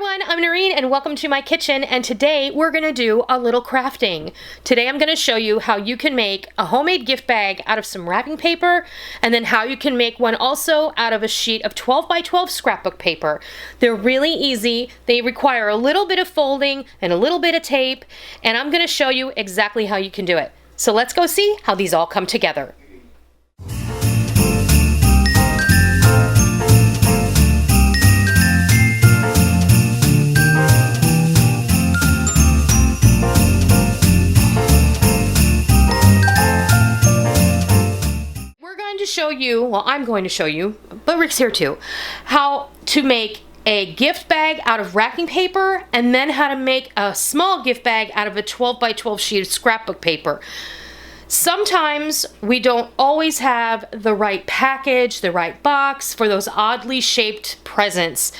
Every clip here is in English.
everyone, I'm Noreen and welcome to my kitchen, and today we're going to do a little crafting. Today I'm going to show you how you can make a homemade gift bag out of some wrapping paper, and then how you can make one also out of a sheet of 12 by 12 scrapbook paper. They're really easy. They require a little bit of folding and a little bit of tape, and I'm going to show you exactly how you can do it. So let's go see how these all come together. I'm going to show you, but Rick's here too, how to make a gift bag out of wrapping paper, and then how to make a small gift bag out of a 12 by 12 sheet of scrapbook paper. Sometimes we don't always have the right package, the right box for those oddly shaped presents.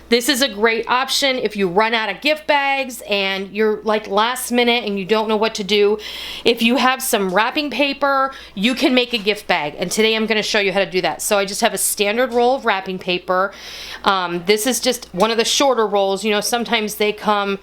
This is a great option if you run out of gift bags and you're like last minute and you don't know what to do. If you have some wrapping paper, you can make a gift bag. And today I'm going to show you how to do that. So I just have a standard roll of wrapping paper. This is just one of the shorter rolls. You know, sometimes they come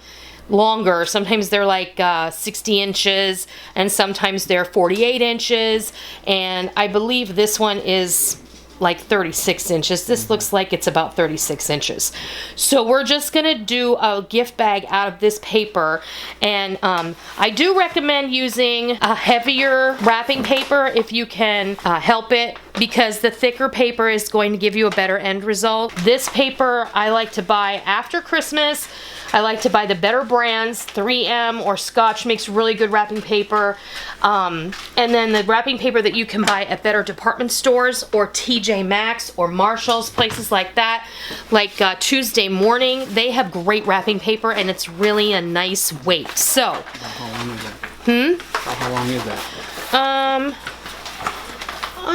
longer. Sometimes they're like 60 inches and sometimes they're 48 inches. And I believe this one is like 36 inches. This looks like it's about 36 inches. So we're just gonna do a gift bag out of this paper, and I do recommend using a heavier wrapping paper if you can help it, because the thicker paper is going to give you a better end result. This paper I like to buy after Christmas. I like to buy the better brands. 3M or Scotch makes really good wrapping paper. And then the wrapping paper that you can buy at better department stores or TJ Maxx or Marshall's, places like that, like Tuesday Morning, they have great wrapping paper and it's really a nice weight. So, how long is that? How long is that?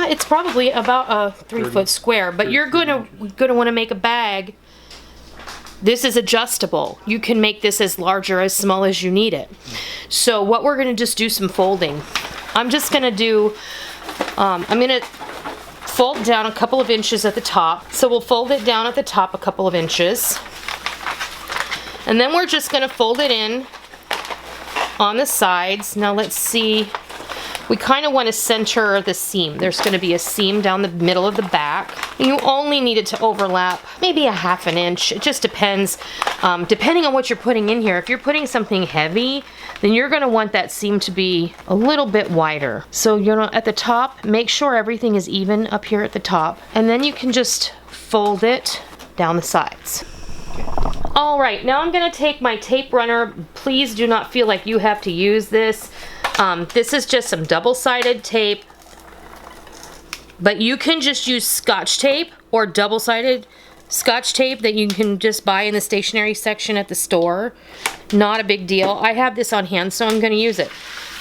It's probably about a 3-foot square, but you're gonna want to make a bag. This is adjustable. You can make this as large or as small as you need it. So what we're going to just do some folding. I'm just going to do, I'm going to fold down a couple of inches at the top. So we'll fold it down at the top a couple of inches. And then we're just going to fold it in on the sides. Now let's see. We kind of want to center the seam. There's going to be a seam down the middle of the back. You only need it to overlap maybe a ½ inch. It just depends, depending on what you're putting in here. If you're putting something heavy, then you're going to want that seam to be a little bit wider. So you're at the top, make sure everything is even up here at the top, and then you can just fold it down the sides. All right, now I'm going to take my tape runner. Please do not feel like you have to use this. This is just some double-sided tape, but you can just use Scotch tape or double-sided Scotch tape that you can just buy in the stationery section at the store. Not a big deal. I have this on hand, so I'm going to use it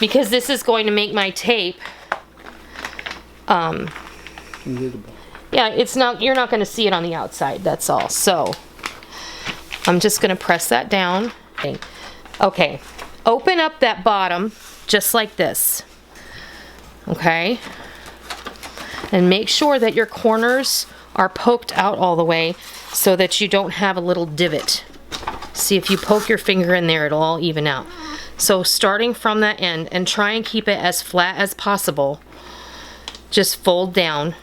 because this is going to make my tape invisible. Yeah, it's not, you're not going to see it on the outside, that's all. So I'm just going to press that down. Okay, open up that bottom just like this, okay? And make sure that your corners are poked out all the way so that you don't have a little divot. See, if you poke your finger in there, it'll all even out. So starting from that end, and try and keep it as flat as possible, just fold down.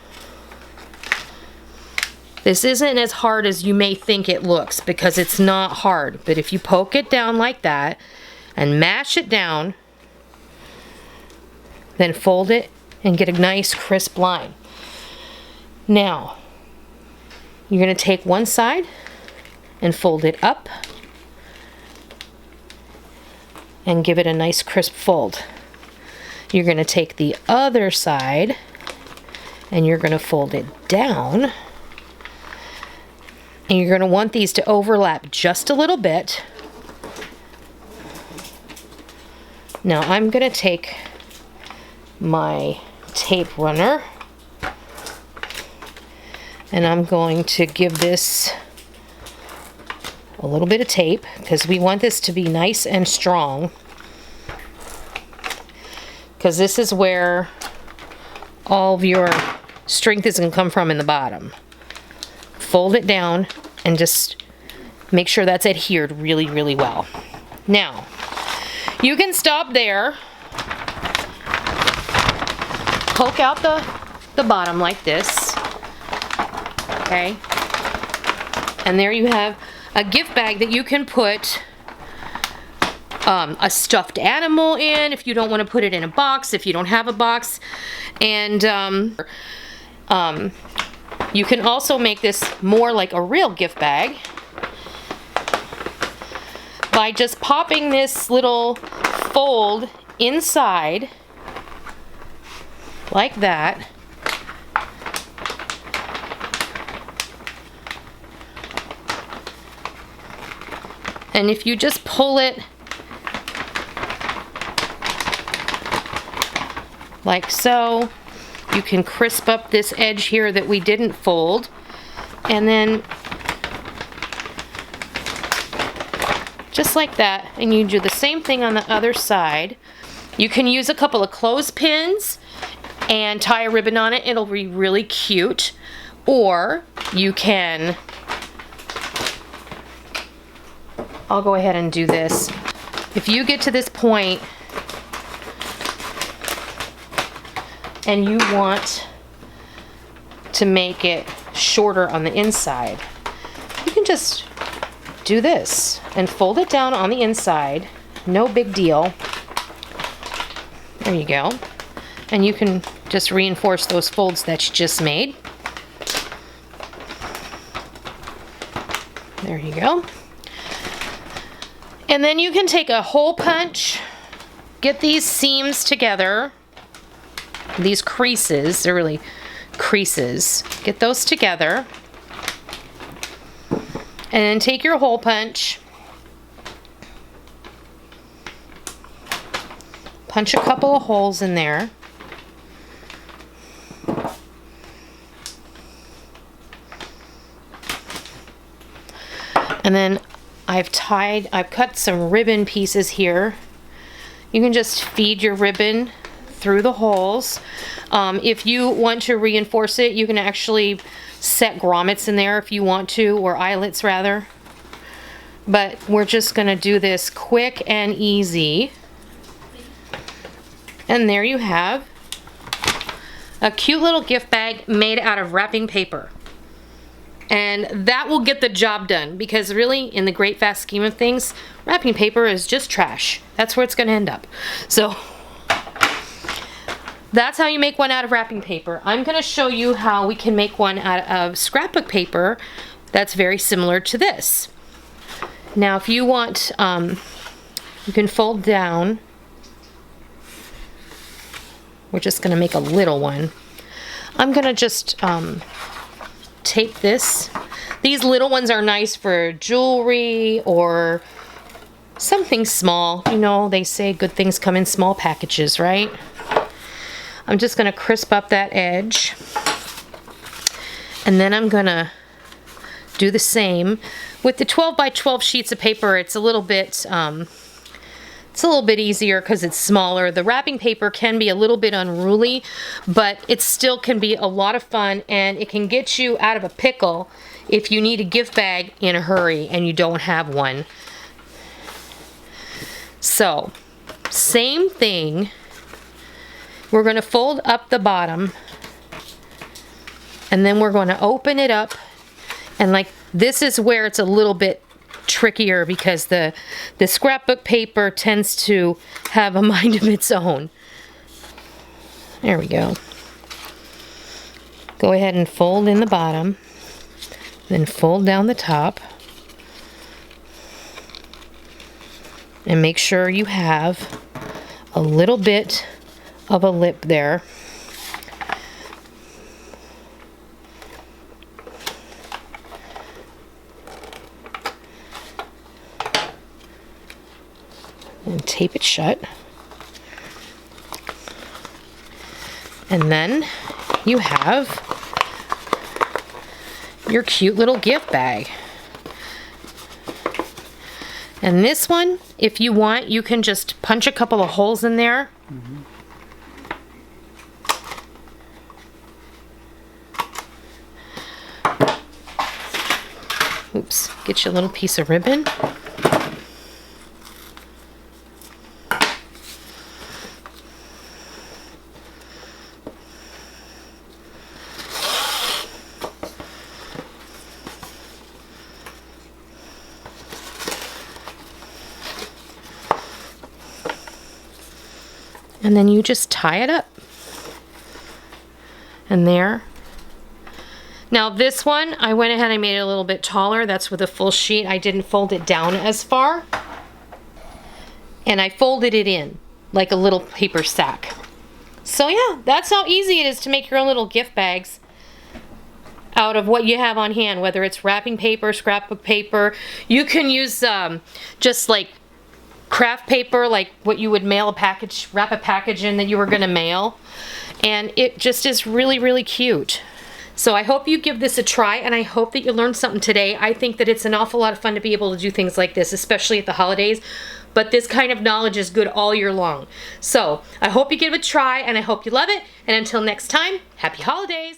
This isn't as hard as you may think it looks, because it's not hard, but if you poke it down like that and mash it down, then fold it and get a nice crisp line. Now, you're going to take one side and fold it up and give it a nice crisp fold. You're going to take the other side and you're going to fold it down. And you're going to want these to overlap just a little bit. Now I'm going to take my tape runner and I'm going to give this a little bit of tape because we want this to be nice and strong, because this is where all of your strength is going to come from in the bottom. Fold it down and just Make sure that's adhered really, really well. Now, you can stop there, poke out the bottom like this, okay? And there you have a gift bag that you can put a stuffed animal in if you don't want to put it in a box, if you don't have a box. And you can also make this more like a real gift bag by just popping this little fold inside like that. And if you just pull it like so, you can crisp up this edge here that we didn't fold. And then just like that, and you do the same thing on the other side. You can use a couple of clothespins and tie a ribbon on it. It'll be really cute. Or you can, I'll go ahead and do this. If you get to this point and you want to make it shorter on the inside, you can just do this and fold it down on the inside. No big deal. There you go. And you can just reinforce those folds that you just made. There you go. And then you can take a hole punch, get these seams together, these creases, they're really creases, get those together. And then take your hole punch, punch a couple of holes in there. And then I've cut some ribbon pieces here. You can just feed your ribbon through the holes. If you want to reinforce it, you can actually set grommets in there if you want to, or eyelets rather. But we're just gonna do this quick and easy. And there you have a cute little gift bag made out of wrapping paper. And that will get the job done, because really, in the great vast scheme of things, wrapping paper is just trash. That's where it's gonna end up. So that's how you make one out of wrapping paper. I'm gonna show you how we can make one out of scrapbook paper that's very similar to this. Now, if you want, you can fold down. We're just gonna make a little one. I'm gonna just tape this. These little ones are nice for jewelry or something small. You know, they say good things come in small packages, right? I'm just gonna crisp up that edge. And then I'm gonna do the same. With the 12 by 12 sheets of paper, it's a little bit easier because it's smaller. The wrapping paper can be a little bit unruly, but it still can be a lot of fun, and it can get you out of a pickle if you need a gift bag in a hurry and you don't have one. So, same thing. We're going to fold up the bottom, and then we're going to open it up, and like this is where it's a little bit trickier because the scrapbook paper tends to have a mind of its own. There we go. Go ahead and fold in the bottom, then fold down the top, and make sure you have a little bit of a lip there. And tape it shut. And then you have your cute little gift bag. And this one, if you want, you can just punch a couple of holes in there. Oops, Get you a little piece of ribbon. And then you just tie it up. And there. Now this one, I went ahead and made it a little bit taller. That's with a full sheet. I didn't fold it down as far. And I folded it in like a little paper sack. So yeah, that's how easy it is to make your own little gift bags out of what you have on hand, whether it's wrapping paper, scrapbook paper. You can use just like craft paper, like what you would mail a package, wrap a package in that you were gonna mail. And it just is really, really cute. So I hope you give this a try, and I hope that you learned something today. I think that it's an awful lot of fun to be able to do things like this, especially at the holidays. But this kind of knowledge is good all year long. So I hope you give it a try, and I hope you love it. And until next time, happy holidays.